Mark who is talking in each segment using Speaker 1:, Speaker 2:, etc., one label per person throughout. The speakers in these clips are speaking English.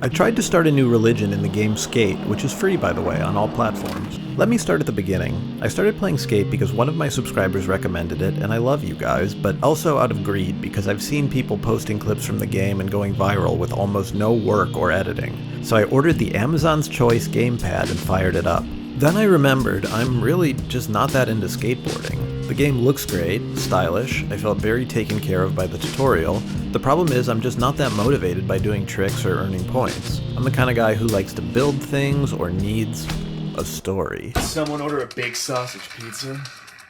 Speaker 1: I tried to start a new religion in the game Skate, which is free by the way on all platforms. Let me start at the beginning. I started playing Skate because one of my subscribers recommended it, and I love you guys, but also out of greed because I've seen people posting clips from the game and going viral with almost no work or editing. So I ordered the Amazon's Choice gamepad and fired it up. Then I remembered I'm really just not that into skateboarding. The game looks great, stylish, I felt very taken care of by the tutorial. The problem is I'm just not that motivated by doing tricks or earning points. I'm the kind of guy who likes to build things or needs a story.
Speaker 2: Did someone order a big sausage pizza?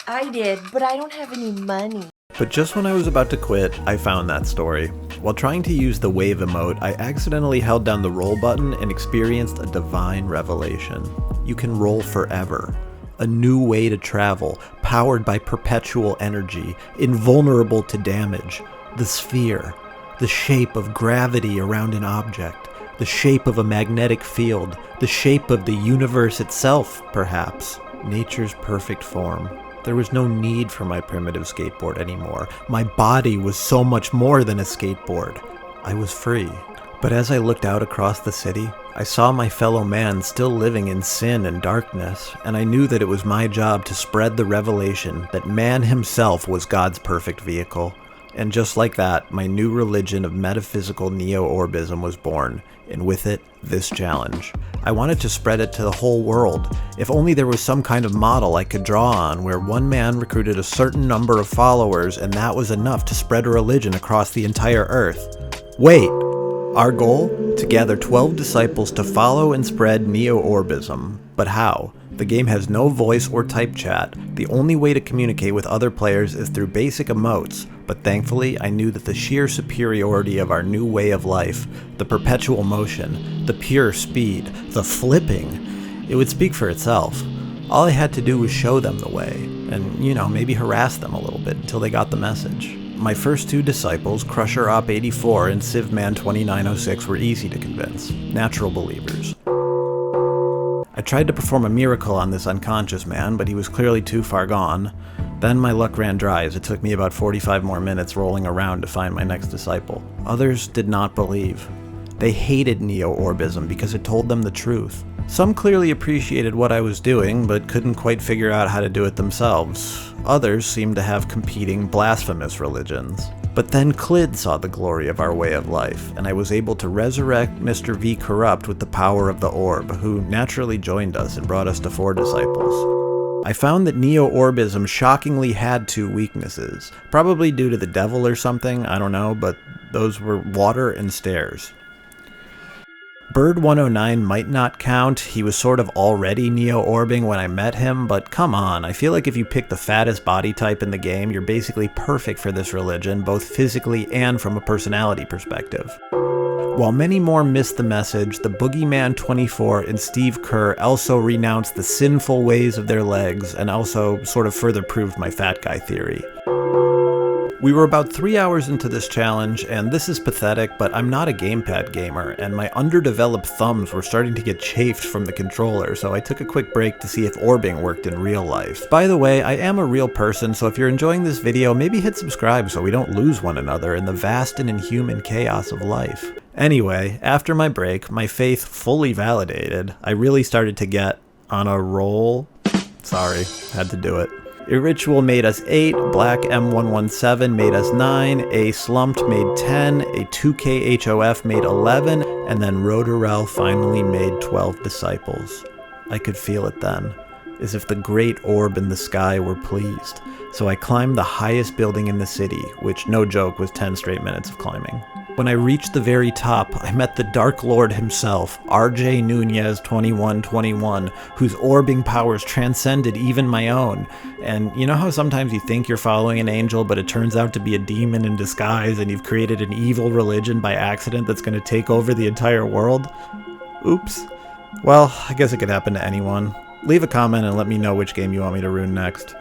Speaker 3: I did, but I don't have any money.
Speaker 1: But just when I was about to quit, I found that story. While trying to use the wave emote, I accidentally held down the roll button and experienced a divine revelation. You can roll forever. A new way to travel, powered by perpetual energy, invulnerable to damage. The sphere, the shape of gravity around an object, the shape of a magnetic field, the shape of the universe itself, perhaps. Nature's perfect form. There was no need for my primitive skateboard anymore. My body was so much more than a skateboard. I was free. But as I looked out across the city, I saw my fellow man still living in sin and darkness, and I knew that it was my job to spread the revelation that man himself was God's perfect vehicle. And just like that, my new religion of metaphysical neo-orbism was born, and with it, this challenge. I wanted to spread it to the whole world. If only there was some kind of model I could draw on where one man recruited a certain number of followers and that was enough to spread a religion across the entire earth. Wait! Our goal? To gather 12 disciples to follow and spread neo-orbism. But how? The game has no voice or type chat. The only way to communicate with other players is through basic emotes, but thankfully I knew that the sheer superiority of our new way of life, the perpetual motion, the pure speed, the flipping, it would speak for itself. All I had to do was show them the way, and, maybe harass them a little bit until they got the message. My first two disciples, Crusher Op 84 and Civman 2906, were easy to convince, natural believers. I tried to perform a miracle on this unconscious man, but he was clearly too far gone. Then my luck ran dry as it took me about 45 more minutes rolling around to find my next disciple. Others did not believe. They hated neo-orbism because it told them the truth. Some clearly appreciated what I was doing, but couldn't quite figure out how to do it themselves. Others seemed to have competing, blasphemous religions. But then Clid saw the glory of our way of life, and I was able to resurrect Mr. V Corrupt with the power of the orb, who naturally joined us and brought us to 4 disciples. I found that neo-orbism shockingly had 2 weaknesses, probably due to the devil or something, I don't know, but those were water and stairs. Bird 109 might not count, he was sort of already neo-orbing when I met him, but come on, I feel like if you pick the fattest body type in the game, you're basically perfect for this religion, both physically and from a personality perspective. While many more missed the message, the Boogeyman 24 and Steve Kerr also renounced the sinful ways of their legs, and also sort of further proved my fat guy theory. We were about 3 hours into this challenge, and this is pathetic, but I'm not a gamepad gamer, and my underdeveloped thumbs were starting to get chafed from the controller, so I took a quick break to see if orbing worked in real life. By the way, I am a real person, so if you're enjoying this video, maybe hit subscribe so we don't lose one another in the vast and inhuman chaos of life. Anyway, after my break, my faith fully validated, I really started to get on a roll. Sorry, had to do it. Irritual made us 8, Black M117 made us 9, A Slumped made 10, a 2KHOF made 11, and then Rotorel finally made 12 disciples. I could feel it then, as if the great orb in the sky were pleased. So I climbed the highest building in the city, which, no joke, was 10 straight minutes of climbing. When I reached the very top, I met the Dark Lord himself, RJ Nunez 2121, whose orbing powers transcended even my own. And you know how sometimes you think you're following an angel, but it turns out to be a demon in disguise, and you've created an evil religion by accident that's going to take over the entire world? Oops. Well, I guess it could happen to anyone. Leave a comment and let me know which game you want me to ruin next.